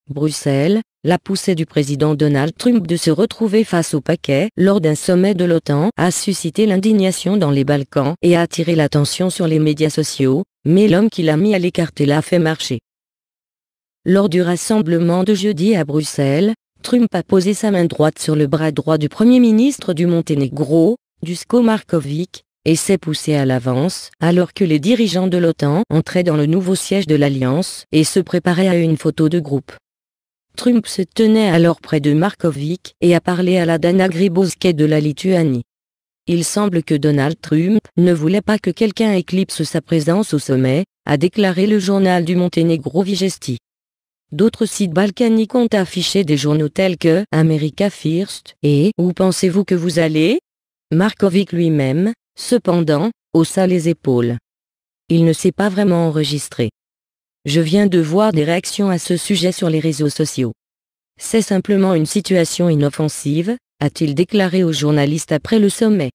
Bruxelles, la poussée du président Donald Trump de se retrouver face au paquet lors d'un sommet de l'OTAN a suscité l'indignation dans les Balkans et a attiré l'attention sur les médias sociaux, mais l'homme qui l'a mis à l'écart l'a fait marcher. Lors du rassemblement de jeudi à Bruxelles, Trump a posé sa main droite sur le bras droit du Premier ministre du Monténégro, Duško Marković, et s'est poussé à l'avance, alors que les dirigeants de l'OTAN entraient dans le nouveau siège de l'Alliance et se préparaient à une photo de groupe. Trump se tenait alors près de Marković et a parlé à la Dana Grybauskaitė de la Lituanie. Il semble que Donald Trump ne voulait pas que quelqu'un éclipse sa présence au sommet, a déclaré le journal du Monténégro Vijesti. D'autres sites balkaniques ont affiché des journaux tels que America First et Où pensez-vous que vous allez? Marković lui-même, cependant, haussa les épaules. Il ne s'est pas vraiment enregistré. Je viens de voir des réactions à ce sujet sur les réseaux sociaux. C'est simplement une situation inoffensive, a-t-il déclaré aux journalistes après le sommet.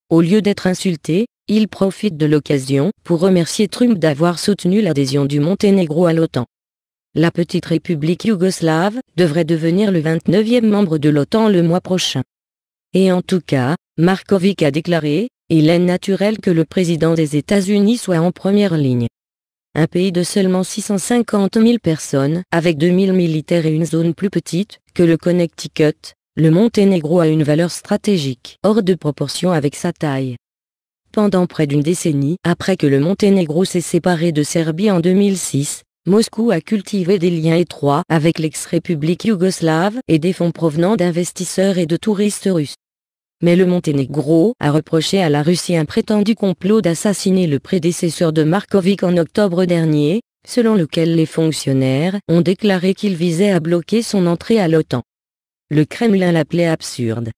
Au lieu d'être insulté, il profite de l'occasion pour remercier Trump d'avoir soutenu l'adhésion du Monténégro à l'OTAN. La petite république yougoslave devrait devenir le 29e membre de l'OTAN le mois prochain. Et en tout cas, Marković a déclaré, il est naturel que le président des États-Unis soit en première ligne. Un pays de seulement 650 000 personnes, avec 2000 militaires et une zone plus petite que le Connecticut, le Monténégro a une valeur stratégique hors de proportion avec sa taille. Pendant près d'une décennie après que le Monténégro s'est séparé de Serbie en 2006, Moscou a cultivé des liens étroits avec l'ex-république yougoslave et des fonds provenant d'investisseurs et de touristes russes. Mais le Monténégro a reproché à la Russie un prétendu complot d'assassiner le prédécesseur de Marković en octobre dernier, selon lequel les fonctionnaires ont déclaré qu'il visait à bloquer son entrée à l'OTAN. Le Kremlin l'appelait absurde.